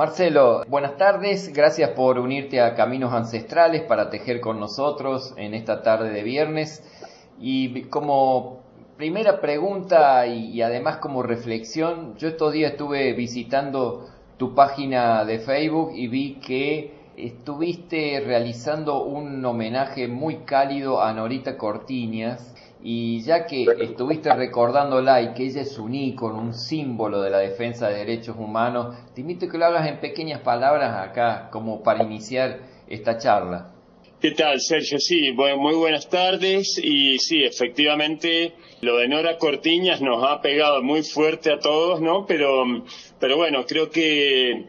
Marcelo, buenas tardes, gracias por unirte a Caminos Ancestrales para tejer con nosotros en esta tarde de viernes. Y como primera pregunta y además como reflexión, yo estos días estuve visitando tu página de Facebook y vi que estuviste realizando un homenaje muy cálido a Norita Cortiñas. Y ya que estuviste recordándola y que ella es un ícono, un símbolo de la defensa de derechos humanos, te invito a que lo hagas en pequeñas palabras acá, como para iniciar esta charla. ¿Qué tal, Sergio? Sí, muy buenas tardes. Y sí, efectivamente, lo de Nora Cortiñas nos ha pegado muy fuerte a todos, ¿no? Pero bueno, creo que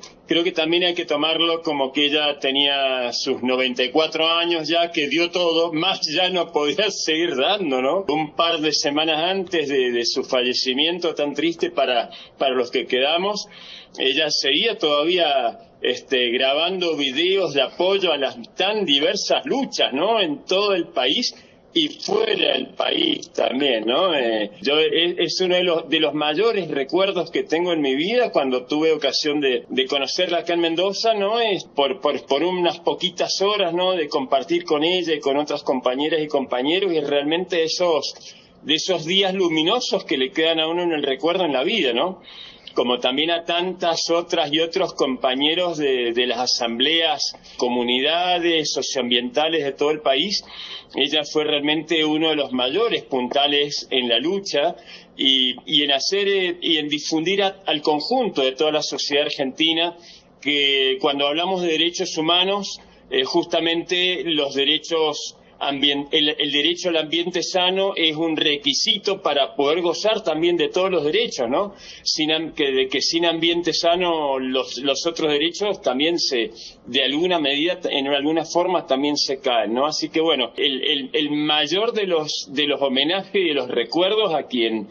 también hay que tomarlo como que ella tenía sus 94 años ya, que dio todo, más ya no podía seguir dando, ¿no? Un par de semanas antes de su fallecimiento tan triste para los que quedamos, ella seguía todavía grabando videos de apoyo a las tan diversas luchas, ¿no? En todo el país y fuera del país también, ¿no? Es uno de los mayores recuerdos que tengo en mi vida cuando tuve ocasión de conocerla acá en Mendoza, ¿no? Es por unas poquitas horas, ¿no? De compartir con ella y con otras compañeras y compañeros, y realmente de esos días luminosos que le quedan a uno en el recuerdo en la vida, ¿no? Como también a tantas otras y otros compañeros de las asambleas, comunidades socioambientales de todo el país. Ella fue realmente uno de los mayores puntales en la lucha y en hacer y en difundir al conjunto de toda la sociedad argentina que cuando hablamos de derechos humanos, justamente los derechos el derecho al ambiente sano es un requisito para poder gozar también de todos los derechos, ¿no? Sin ambiente sano los otros derechos también de alguna medida, en alguna forma también se caen, ¿no? Así que bueno, el mayor de los homenajes y de los recuerdos a quien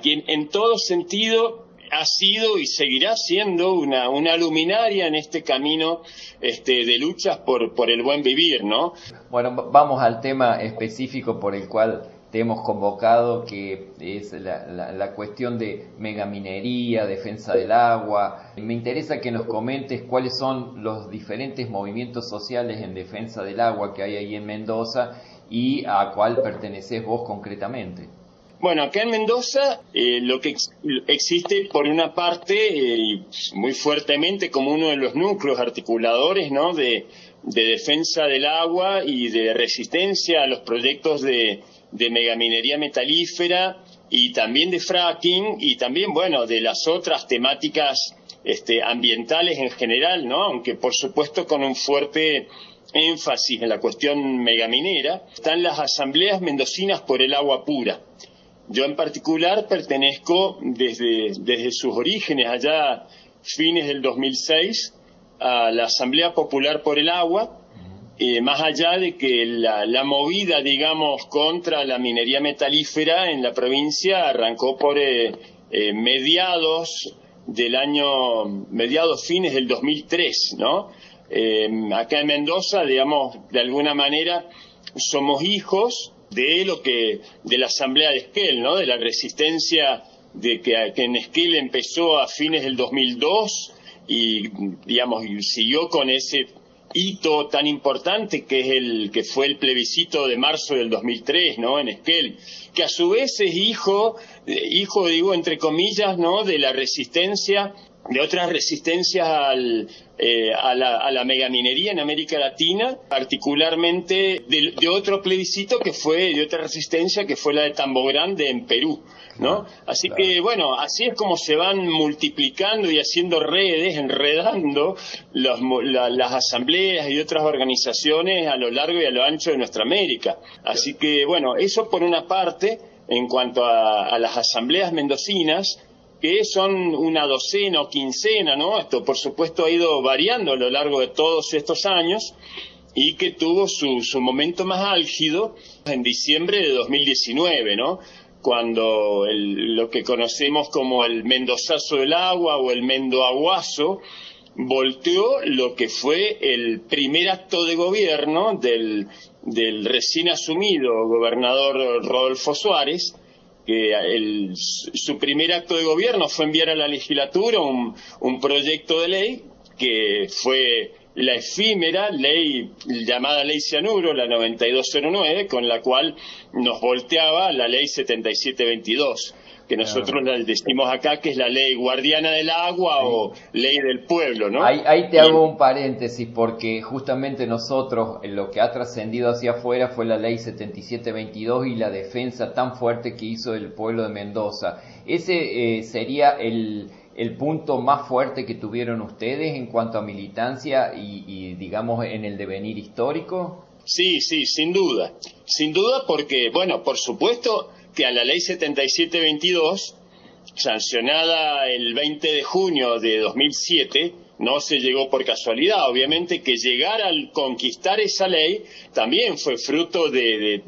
en todo sentido ha sido y seguirá siendo una luminaria en este camino de luchas por el buen vivir, ¿no? Bueno, vamos al tema específico por el cual te hemos convocado, que es la cuestión de megaminería, defensa del agua. Me interesa que nos comentes cuáles son los diferentes movimientos sociales en defensa del agua que hay ahí en Mendoza y a cuál pertenecés vos concretamente. Bueno, acá en Mendoza lo que existe por una parte muy fuertemente como uno de los núcleos articuladores, ¿no? de defensa del agua y de resistencia a los proyectos de megaminería metalífera y también de fracking y también, bueno, de las otras temáticas ambientales en general, ¿no? Aunque por supuesto con un fuerte énfasis en la cuestión megaminera, están las asambleas mendocinas por el agua pura. Yo en particular pertenezco desde sus orígenes, allá fines del 2006, a la Asamblea Popular por el Agua, más allá de que la movida, digamos, contra la minería metalífera en la provincia arrancó por mediados fines del 2003, ¿no? Acá en Mendoza, digamos, de alguna manera somos hijos de la Asamblea de Esquel, ¿no? De la resistencia que en Esquel empezó a fines del 2002 y, digamos, siguió con ese hito tan importante que fue el plebiscito de marzo del 2003, ¿no? En Esquel, que a su vez es hijo digo entre comillas, ¿no? De la resistencia, de otras resistencias a la megaminería en América Latina, particularmente de otro plebiscito que fue, de otra resistencia que fue la de Tambo Grande en Perú, ¿no? Así que, bueno, así es como se van multiplicando y haciendo redes, enredando las asambleas y otras organizaciones a lo largo y a lo ancho de nuestra América. Así que, bueno, eso por una parte, en cuanto a las asambleas mendocinas, que son una docena o quincena, ¿no? Esto, por supuesto, ha ido variando a lo largo de todos estos años y que tuvo su momento más álgido en diciembre de 2019, ¿no? Cuando lo que conocemos como el Mendozazo del Agua o el Mendoaguazo volteó lo que fue el primer acto de gobierno del recién asumido gobernador Rodolfo Suárez, que su primer acto de gobierno fue enviar a la legislatura un proyecto de ley que fue la efímera ley llamada Ley Cianuro, la 9209, con la cual nos volteaba la Ley 7722, que nosotros la decimos acá que es la Ley Guardiana del Agua o Ley del Pueblo, ¿no? Ahí te hago un paréntesis, porque justamente nosotros, lo que ha trascendido hacia afuera fue la Ley 7722 y la defensa tan fuerte que hizo el pueblo de Mendoza. Ese sería el punto más fuerte que tuvieron ustedes en cuanto a militancia y digamos en el devenir histórico. Sí, sin duda porque, bueno, por supuesto que a la ley 7722, sancionada el 20 de junio de 2007, no se llegó por casualidad. Obviamente que llegar al conquistar esa ley también fue fruto de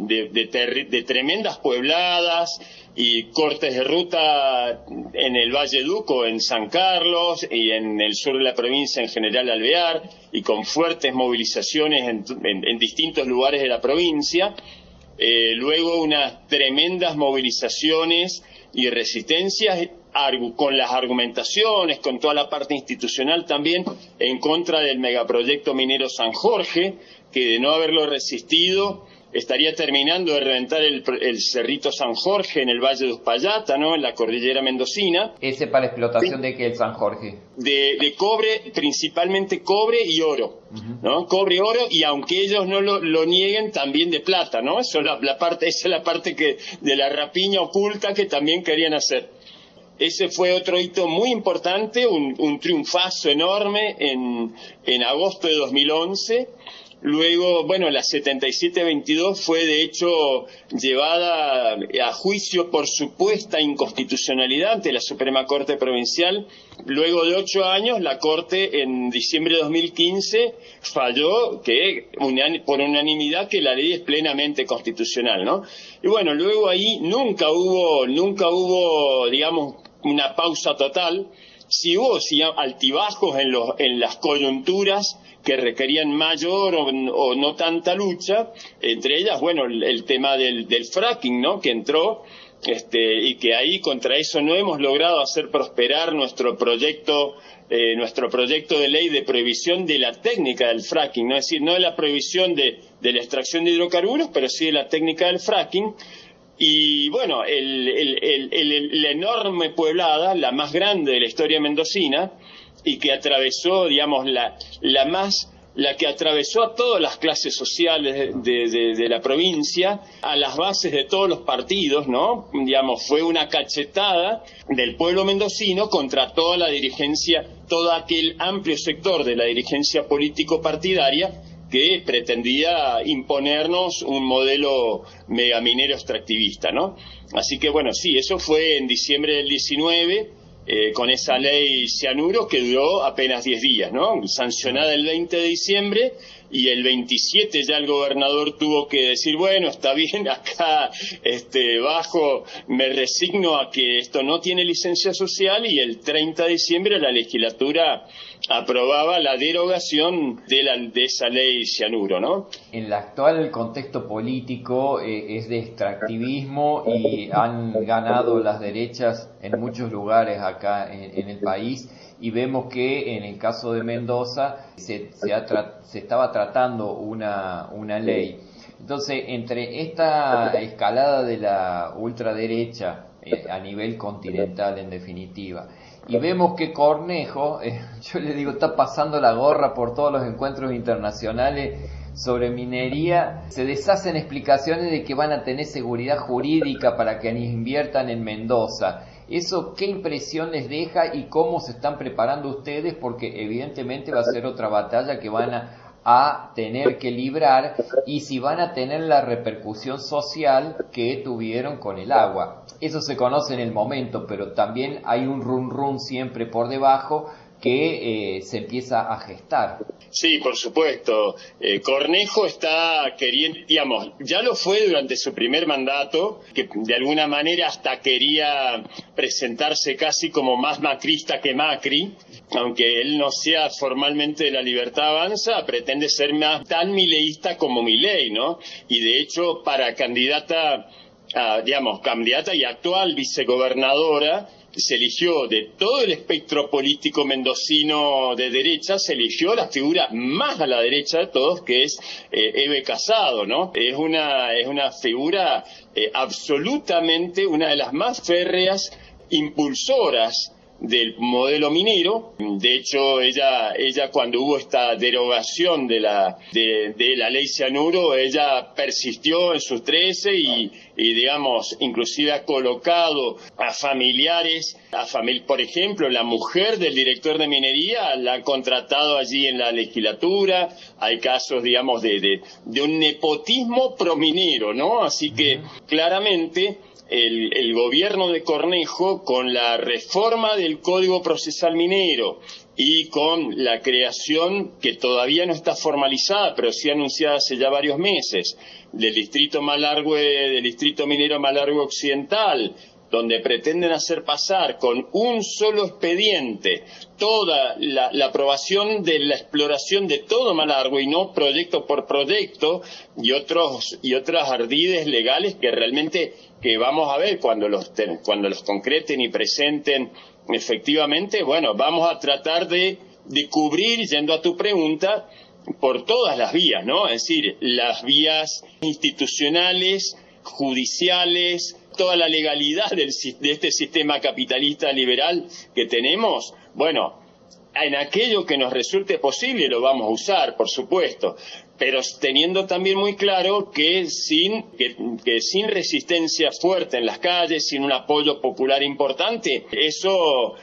tremendas puebladas y cortes de ruta en el Valle Duco, en San Carlos y en el sur de la provincia, en General Alvear, y con fuertes movilizaciones en distintos lugares de la provincia. Luego unas tremendas movilizaciones y resistencias con las argumentaciones, con toda la parte institucional también, en contra del megaproyecto minero San Jorge, que de no haberlo resistido estaría terminando de reventar el Cerrito San Jorge en el Valle de Uspallata, ¿no?, en la cordillera mendocina. ¿Ese para explotación de qué, el San Jorge? De cobre, principalmente cobre y oro, ¿no? Cobre y oro, y aunque ellos no lo nieguen, también de plata, ¿no? Esa es la parte que de la rapiña oculta que también querían hacer. Ese fue otro hito muy importante, un triunfazo enorme en agosto de 2011. Luego, bueno, la 7722 fue de hecho llevada a juicio por supuesta inconstitucionalidad ante la Suprema Corte Provincial. Luego de 8 años, la Corte en diciembre de 2015 falló por unanimidad que la ley es plenamente constitucional, ¿no? Y bueno, luego ahí nunca hubo, digamos, una pausa total. Sí hubo altibajos en las coyunturas que requerían mayor o no tanta lucha, entre ellas, bueno, el tema del fracking, ¿no?, que entró, y que ahí contra eso no hemos logrado hacer prosperar nuestro proyecto de ley de prohibición de la técnica del fracking, ¿no? Es decir, no de la prohibición de la extracción de hidrocarburos, pero sí de la técnica del fracking. Y bueno, la enorme Pueblada, la más grande de la historia mendocina, y que atravesó, digamos, la que atravesó a todas las clases sociales de la provincia, a las bases de todos los partidos, ¿no? Digamos, fue una cachetada del pueblo mendocino contra toda la dirigencia, todo aquel amplio sector de la dirigencia político-partidaria que pretendía imponernos un modelo megaminero extractivista, ¿no? Así que bueno, sí, eso fue en diciembre del 19, con esa ley Cianuro que duró apenas 10 días, ¿no? Sancionada el 20 de diciembre y el 27 ya el gobernador tuvo que decir, bueno, está bien, acá me resigno a que esto no tiene licencia social, y el 30 de diciembre la legislatura aprobaba la derogación de esa ley Cianuro, ¿no? En el actual contexto político es de extractivismo y han ganado las derechas en muchos lugares acá en el país, y vemos que en el caso de Mendoza se estaba tratando una ley. Entonces, entre esta escalada de la ultraderecha a nivel continental, en definitiva, y vemos que Cornejo, yo le digo, está pasando la gorra por todos los encuentros internacionales sobre minería, se deshacen explicaciones de que van a tener seguridad jurídica para que inviertan en Mendoza. ¿Eso qué impresión les deja y cómo se están preparando ustedes? Porque evidentemente va a ser otra batalla que van a tener que librar, y si van a tener la repercusión social que tuvieron con el agua. Eso se conoce en el momento, pero también hay un run siempre por debajo que se empieza a gestar. Sí, por supuesto. Cornejo está queriendo, digamos, ya lo fue durante su primer mandato, que de alguna manera hasta quería presentarse casi como más macrista que Macri, aunque él no sea formalmente de la Libertad Avanza, pretende ser más tan mileísta como Milei, ¿no? Y de hecho, para candidata y actual vicegobernadora, se eligió de todo el espectro político mendocino de derecha, se eligió la figura más a la derecha de todos, que es Eve Casado, ¿no? Es una figura absolutamente una de las más férreas impulsoras del modelo minero. De hecho, ella cuando hubo esta derogación de la ley Cianuro, ella persistió en sus 13 y digamos, inclusive ha colocado a familiares, por ejemplo, la mujer del director de minería la ha contratado allí en la legislatura. Hay casos, digamos, de un nepotismo prominero, ¿no? Así que, claramente, el gobierno de Cornejo, con la reforma del Código Procesal Minero y con la creación, que todavía no está formalizada, pero sí anunciada hace ya varios meses, del Distrito Minero Malargüe Occidental, donde pretenden hacer pasar con un solo expediente toda la aprobación de la exploración de todo Malargüe y no proyecto por proyecto, y otras ardides legales que realmente que vamos a ver cuando los concreten y presenten efectivamente. Bueno, vamos a tratar de cubrir, yendo a tu pregunta, por todas las vías, ¿no? Es decir, las vías institucionales, judiciales, toda la legalidad de este sistema capitalista liberal que tenemos. Bueno, en aquello que nos resulte posible lo vamos a usar, por supuesto, pero teniendo también muy claro que sin resistencia fuerte en las calles, sin un apoyo popular importante, eso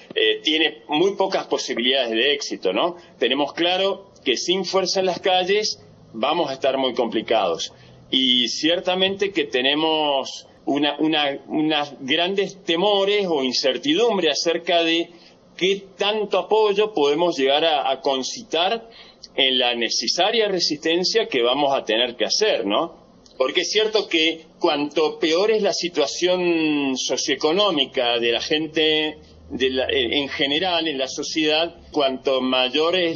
tiene muy pocas posibilidades de éxito, ¿no? Tenemos claro que sin fuerza en las calles vamos a estar muy complicados. Y ciertamente que tenemos unas grandes temores o incertidumbre acerca de qué tanto apoyo podemos llegar a concitar en la necesaria resistencia que vamos a tener que hacer, ¿no? Porque es cierto que cuanto peor es la situación socioeconómica de la gente en general en la sociedad, cuanto mayor es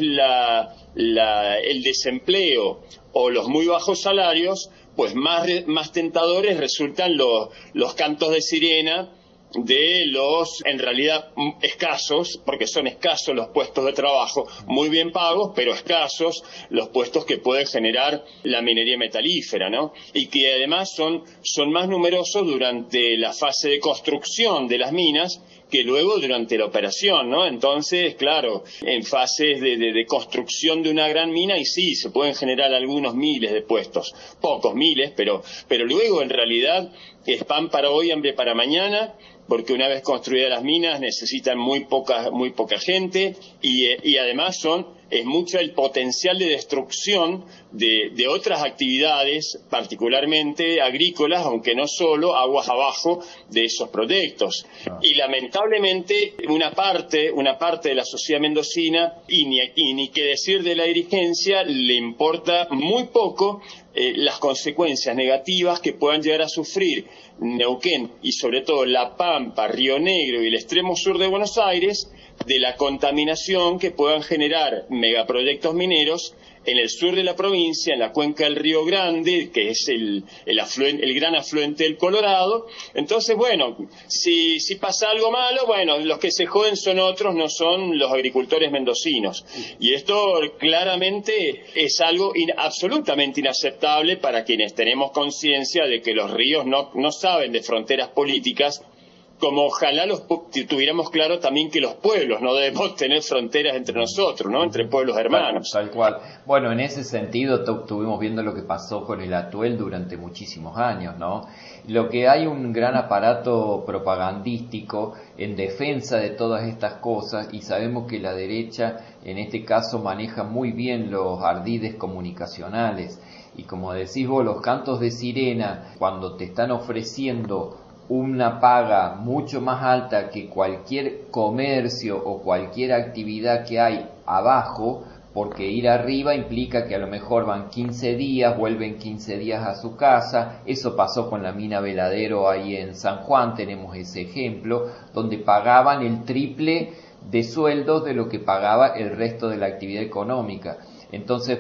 el desempleo o los muy bajos salarios, pues más tentadores resultan los cantos de sirena de los, en realidad, escasos, porque son escasos los puestos de trabajo, muy bien pagos, pero escasos los puestos que puede generar la minería metalífera, ¿no? Y que además son más numerosos durante la fase de construcción de las minas que luego durante la operación, ¿no? Entonces, claro, en fases de construcción de una gran mina, y sí, se pueden generar algunos miles de puestos, pocos miles, pero luego en realidad es pan para hoy, hambre para mañana, porque una vez construidas las minas necesitan muy poca gente y además es mucho el potencial de destrucción de otras actividades, particularmente agrícolas, aunque no solo, aguas abajo de esos proyectos. Y lamentablemente una parte de la sociedad mendocina, y ni qué decir de la dirigencia, le importa muy poco las consecuencias negativas que puedan llegar a sufrir Neuquén y sobre todo La Pampa, Río Negro y el extremo sur de Buenos Aires de la contaminación que puedan generar megaproyectos mineros en el sur de la provincia, en la cuenca del Río Grande, que es el gran afluente del Colorado. Entonces, bueno, si pasa algo malo, bueno, los que se joden son otros, no son los agricultores mendocinos. Y esto claramente es algo absolutamente inaceptable para quienes tenemos conciencia de que los ríos no saben de fronteras políticas, como ojalá tuviéramos claro también que los pueblos no debemos tener fronteras entre nosotros, ¿no? Entre pueblos hermanos. Tal cual. Bueno, en ese sentido estuvimos viendo lo que pasó con el Atuel durante muchísimos años, ¿no? Lo que hay un gran aparato propagandístico en defensa de todas estas cosas, y sabemos que la derecha en este caso maneja muy bien los ardides comunicacionales, y como decís vos, los cantos de sirena, cuando te están ofreciendo una paga mucho más alta que cualquier comercio o cualquier actividad que hay abajo, porque ir arriba implica que a lo mejor van 15 días, vuelven 15 días a su casa. Eso pasó con la mina Veladero ahí en San Juan, tenemos ese ejemplo, donde pagaban el triple de sueldos de lo que pagaba el resto de la actividad económica. Entonces,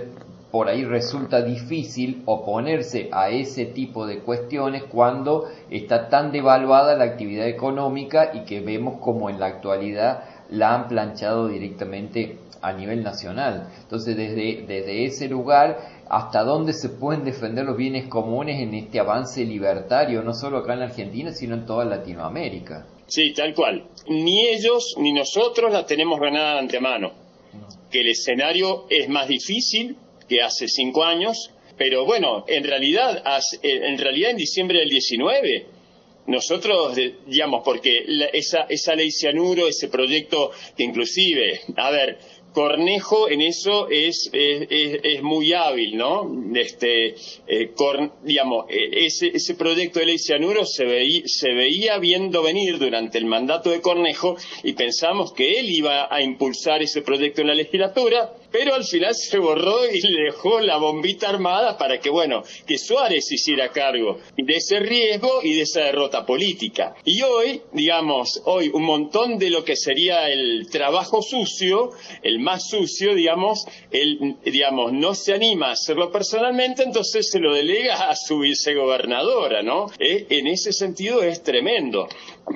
por ahí resulta difícil oponerse a ese tipo de cuestiones cuando está tan devaluada la actividad económica y que vemos como en la actualidad la han planchado directamente a nivel nacional. Entonces, desde ese lugar, ¿hasta dónde se pueden defender los bienes comunes en este avance libertario, no solo acá en Argentina, sino en toda Latinoamérica? Sí, tal cual. Ni ellos ni nosotros la tenemos ganada de antemano. Que el escenario es más difícil que hace 5 años, pero bueno, en realidad en diciembre del 19, nosotros, digamos, porque esa ley Cianuro, ese proyecto que inclusive, a ver, Cornejo en eso es muy hábil, ¿no? Digamos, ese proyecto de ley Cianuro se veía viendo venir durante el mandato de Cornejo y pensamos que él iba a impulsar ese proyecto en la legislatura, pero al final se borró y le dejó la bombita armada para que, bueno, que Suárez hiciera cargo de ese riesgo y de esa derrota política. Y hoy, digamos, un montón de lo que sería el trabajo sucio, el más sucio, digamos, él, digamos, no se anima a hacerlo personalmente, entonces se lo delega a su vicegobernadora, ¿no? En ese sentido es tremendo.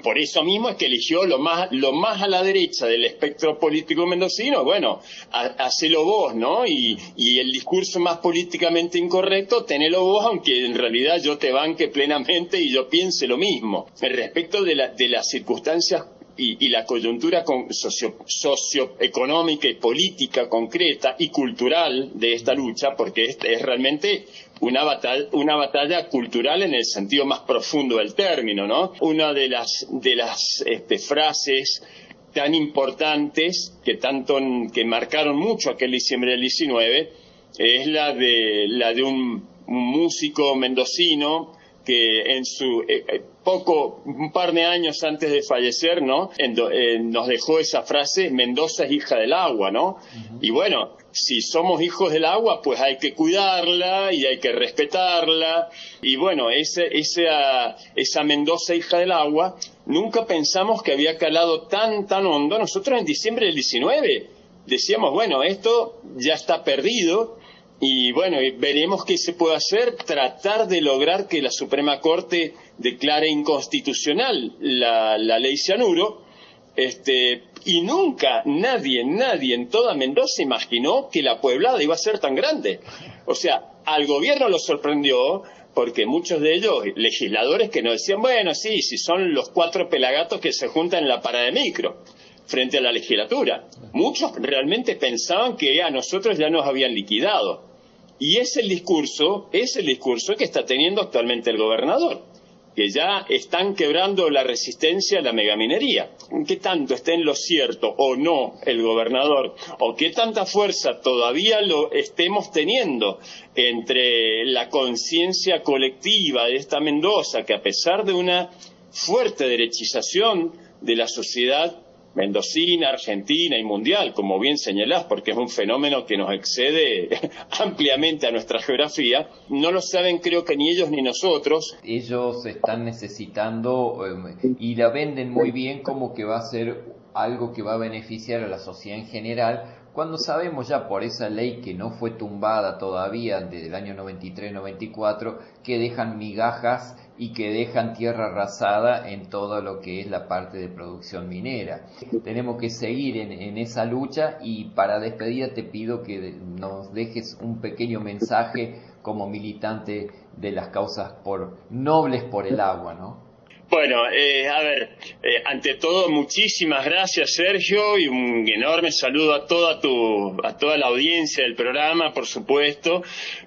Por eso mismo es que eligió lo más a la derecha del espectro político mendocino. Bueno, hacelo vos, ¿no? Y el discurso más políticamente incorrecto, tenelo vos, aunque en realidad yo te banque plenamente y yo piense lo mismo. Respecto de las circunstancias y la coyuntura socioeconómica y política concreta y cultural de esta lucha, porque es realmente una batalla cultural en el sentido más profundo del término, ¿no? Una de las frases tan importantes que marcaron mucho aquel diciembre del 19 es la de un músico mendocino que en su un par de años antes de fallecer, ¿no? Nos dejó esa frase: Mendoza es hija del agua, ¿no? Uh-huh. Y bueno, si somos hijos del agua, pues hay que cuidarla y hay que respetarla. Y bueno, esa Mendoza hija del agua, nunca pensamos que había calado tan hondo. Nosotros en diciembre del 19 decíamos, bueno, esto ya está perdido. Y bueno, veremos qué se puede hacer, tratar de lograr que la Suprema Corte declare inconstitucional la ley Cianuro, y nunca nadie en toda Mendoza imaginó que la Pueblada iba a ser tan grande. O sea, al gobierno lo sorprendió, porque muchos de ellos, legisladores que nos decían, bueno, sí, si son los 4 pelagatos que se juntan en la parada de micro frente a la legislatura. Muchos realmente pensaban que a nosotros ya nos habían liquidado. Y es el discurso que está teniendo actualmente el gobernador, que ya están quebrando la resistencia a la megaminería. ¿Qué tanto está en lo cierto o no el gobernador? ¿O qué tanta fuerza todavía lo estemos teniendo entre la conciencia colectiva de esta Mendoza, que a pesar de una fuerte derechización de la sociedad mendocina, argentina y mundial, como bien señalás, porque es un fenómeno que nos excede ampliamente a nuestra geografía, no lo saben, creo que ni ellos ni nosotros. Ellos están necesitando y la venden muy bien como que va a ser algo que va a beneficiar a la sociedad en general, cuando sabemos ya por esa ley que no fue tumbada todavía desde el año 93-94, que dejan migajas y que dejan tierra arrasada en todo lo que es la parte de producción minera. Tenemos que seguir en esa lucha, y para despedida te pido que nos dejes un pequeño mensaje como militante de las causas nobles por el agua, ¿no? Bueno, ante todo, muchísimas gracias, Sergio, y un enorme saludo a toda la audiencia del programa, por supuesto,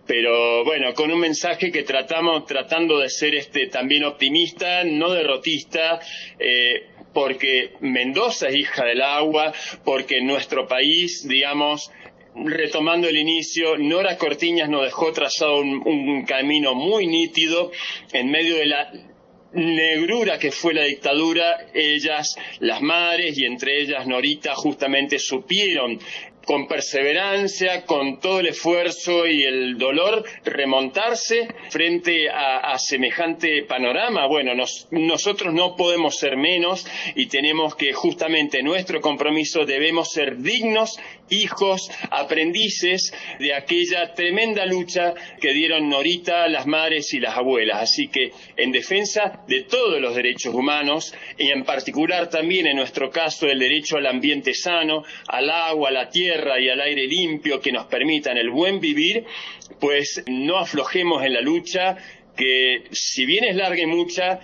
pero bueno, con un mensaje que tratando de ser también optimista, no derrotista, porque Mendoza es hija del agua, porque en nuestro país, digamos, retomando el inicio, Nora Cortiñas nos dejó trazado un camino muy nítido en medio de la negrura que fue la dictadura. Ellas, las madres, y entre ellas Norita, justamente supieron con perseverancia, con todo el esfuerzo y el dolor, remontarse frente a semejante panorama. Bueno, nosotros no podemos ser menos y tenemos que, justamente, nuestro compromiso, debemos ser dignos hijos, aprendices de aquella tremenda lucha que dieron Norita, las madres y las abuelas. Así que, en defensa de todos los derechos humanos, y en particular también en nuestro caso el derecho al ambiente sano, al agua, a la tierra y al aire limpio que nos permitan el buen vivir, pues no aflojemos en la lucha, que si bien es larga y mucha,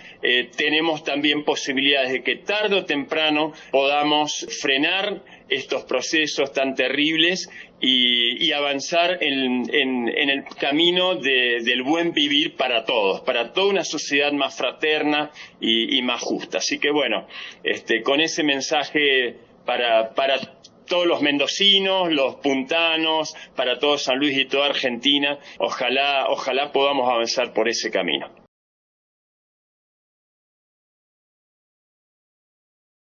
tenemos también posibilidades de que tarde o temprano podamos frenar estos procesos tan terribles y avanzar en el camino del buen vivir para todos, para toda una sociedad más fraterna y más justa. Así que bueno, con ese mensaje para todos los mendocinos, los puntanos, para todo San Luis y toda Argentina, ojalá podamos avanzar por ese camino.